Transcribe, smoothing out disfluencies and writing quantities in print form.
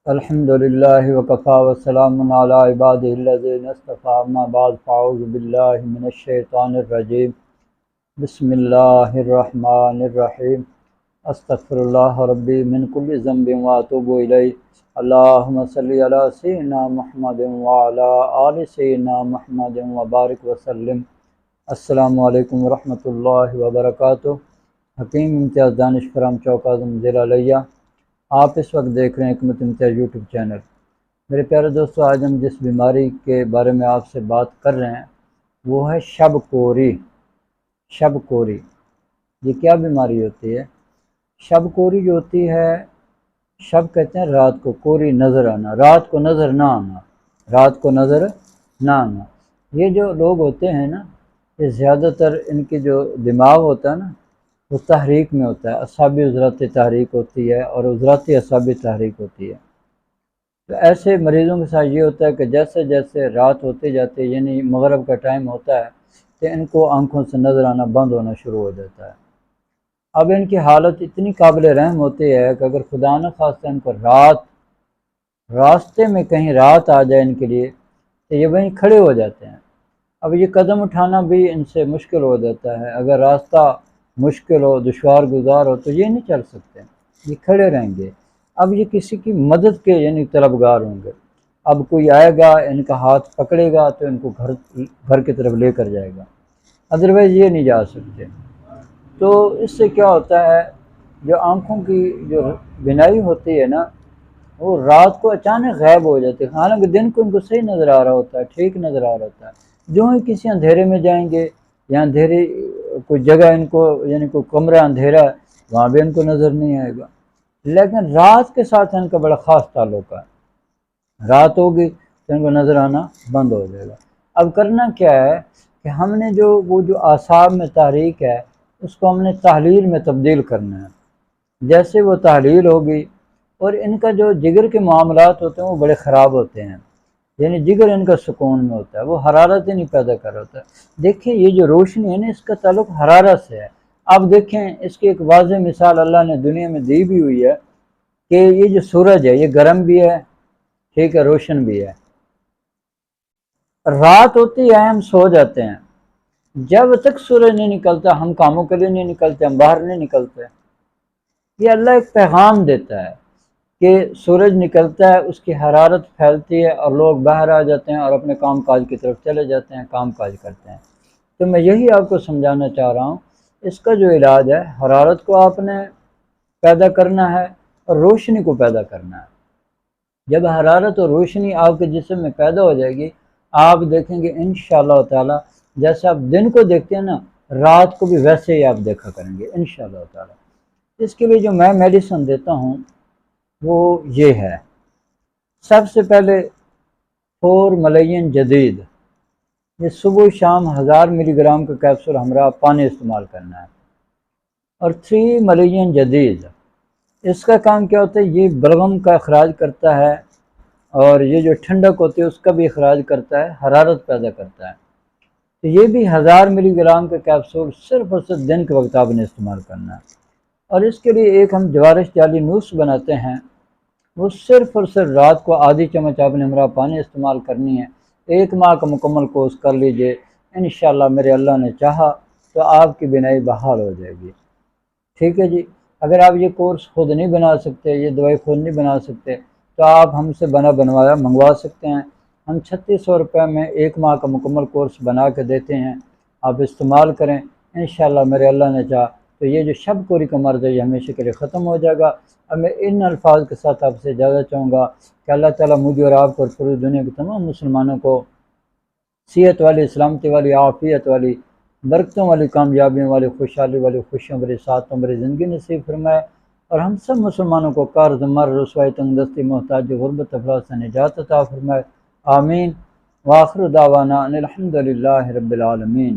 الحمد للہ وکفا وسلام علی عبادہ الذین اصطفیٰ اما بعد فاعوذ باللہ من الشیطان الرجیم بسم اللہ الرحمن الرحیم استغفر اللہ ربی من کل ذنب واتوب الیہ اللہم صلی علی سیدنا محمد وعلی آل سیدنا محمد وبارک وسلم۔ السلام علیکم ورحمۃ اللہ وبرکاتہ۔ حکیم امتیاز دانش فرام چوک اعظم ضلع لیہ۔ آپ اس وقت دیکھ رہے ہیں حکمت امتیاز یوٹیوب چینل۔ میرے پیارے دوستو، آج ہم جس بیماری کے بارے میں آپ سے بات کر رہے ہیں وہ ہے شب کوری۔ شب کوری یہ کیا بیماری ہوتی ہے؟ شب کوری جو ہوتی ہے، شب کہتے ہیں رات کو، کوری نظر آنا، رات کو نظر نہ آنا، رات کو نظر نہ آنا۔ یہ جو لوگ ہوتے ہیں نا، یہ زیادہ تر ان کی جو دماغ ہوتا ہے نا وہ تحریک میں ہوتا ہے، اعصابی عضلاتی تحریک ہوتی ہے اور عضلاتی اعصابی تحریک ہوتی ہے۔ تو ایسے مریضوں کے ساتھ یہ ہوتا ہے کہ جیسے جیسے رات ہوتے جاتے یعنی مغرب کا ٹائم ہوتا ہے کہ ان کو آنکھوں سے نظر آنا بند ہونا شروع ہو جاتا ہے۔ اب ان کی حالت اتنی قابل رحم ہوتی ہے کہ اگر خدا نہ خواستہ ان کو راستے میں کہیں رات آ جائے ان کے لیے تو یہ وہیں کھڑے ہو جاتے ہیں۔ اب یہ قدم اٹھانا بھی ان سے مشکل ہو جاتا ہے، اگر راستہ مشکل ہو، دشوار گزار ہو تو یہ نہیں چل سکتے، یہ کھڑے رہیں گے۔ اب یہ کسی کی مدد کے یعنی طلبگار ہوں گے۔ اب کوئی آئے گا، ان کا ہاتھ پکڑے گا تو ان کو گھر کی طرف لے کر جائے گا، ادروائز یہ نہیں جا سکتے۔ تو اس سے کیا ہوتا ہے، جو آنکھوں کی جو بینائی ہوتی ہے نا وہ رات کو اچانک غائب ہو جاتی ہے، حالانکہ دن کو ان کو صحیح نظر آ رہا ہوتا ہے، ٹھیک نظر آ رہا ہوتا ہے۔ جو ہی کسی اندھیرے میں جائیں گے یا اندھیری کوئی جگہ ان کو یعنی کوئی کمرہ اندھیرا ہے وہاں بھی ان کو نظر نہیں آئے گا۔ لیکن رات کے ساتھ ان کا بڑا خاص تعلق ہے، رات ہوگی تو ان کو نظر آنا بند ہو جائے گا۔ اب کرنا کیا ہے کہ ہم نے وہ جو اعصاب میں تحریک ہے اس کو ہم نے تحلیل میں تبدیل کرنا ہے۔ جیسے وہ تحلیل ہوگی اور ان کا جو جگر کے معاملات ہوتے ہیں وہ بڑے خراب ہوتے ہیں، یعنی جگر ان کا سکون میں ہوتا ہے، وہ حرارت ہی نہیں پیدا کر رہا ہوتا ہے۔ دیکھیں یہ جو روشنی ہے نا اس کا تعلق حرارت سے ہے۔ اب دیکھیں اس کی ایک واضح مثال اللہ نے دنیا میں دی بھی ہوئی ہے کہ یہ جو سورج ہے یہ گرم بھی ہے، ٹھیک ہے، روشن بھی ہے۔ رات ہوتی ہے ہم سو جاتے ہیں، جب تک سورج نہیں نکلتا ہم کاموں کے لیے نہیں نکلتے، ہم باہر نہیں نکلتے۔ یہ اللہ ایک پیغام دیتا ہے کہ سورج نکلتا ہے، اس کی حرارت پھیلتی ہے اور لوگ باہر آ جاتے ہیں اور اپنے کام کاج کی طرف چلے جاتے ہیں، کام کاج کرتے ہیں۔ تو میں یہی آپ کو سمجھانا چاہ رہا ہوں، اس کا جو علاج ہے حرارت کو آپ نے پیدا کرنا ہے اور روشنی کو پیدا کرنا ہے۔ جب حرارت اور روشنی آپ کے جسم میں پیدا ہو جائے گی آپ دیکھیں گے انشاءاللہ تعالی جیسے آپ دن کو دیکھتے ہیں نا رات کو بھی ویسے ہی آپ دیکھا کریں گے انشاءاللہ تعالی۔ اس کے لیے جو میں میڈیسن دیتا ہوں وہ یہ ہے، سب سے پہلے 4 ملین جدید، یہ صبح شام 1000 ملی گرام کا کیپسول ہمراہ پانی استعمال کرنا ہے۔ اور 3 ملین جدید، اس کا کام کیا ہوتا ہے، یہ بلغم کا اخراج کرتا ہے اور یہ جو ٹھنڈک ہوتی ہے اس کا بھی اخراج کرتا ہے، حرارت پیدا کرتا ہے۔ تو یہ بھی 1000 ملی گرام کا کیپسول صرف اور صرف دن کے وقت آپ نے استعمال کرنا ہے۔ اور اس کے لیے ایک ہم جوارش جالی نوس بناتے ہیں، وہ صرف اور صرف رات کو آدھی چمچ آپ نے ہمراہ پانی استعمال کرنی ہے۔ 1 ماہ کا مکمل کورس کر لیجئے، انشاءاللہ میرے اللہ نے چاہا تو آپ کی بینائی بحال ہو جائے گی، ٹھیک ہے جی۔ اگر آپ یہ کورس خود نہیں بنا سکتے، یہ دوائی خود نہیں بنا سکتے تو آپ ہم سے بنوایا منگوا سکتے ہیں۔ ہم 3600 روپے میں 1 ماہ کا مکمل کورس بنا کے دیتے ہیں، آپ استعمال کریں، انشاءاللہ میرے اللہ نے چاہا تو یہ جو شب کوری کا مرض ہے یہ ہمیشہ کے لیے ختم ہو جائے گا۔ اب میں ان الفاظ کے ساتھ آپ سے اجازت چاہوں گا کہ اللہ تعالیٰ مجھے اور آپ کو اور پوری دنیا کے تمام مسلمانوں کو صحت والی، سلامتی والی، عافیت والی، برکتوں والی، کامیابیوں والی، خوشحالی والی، خوشیوں بھری، سعادتوں بھری زندگی نصیب فرمائے، اور ہم سب مسلمانوں کو قرض، مر، رسوائی، تنگ دستی، محتاجی، غربت، افلاس سے نجات عطا فرمائے، آمین۔ وآخر دعوانا ان الحمد للہ رب العالمین۔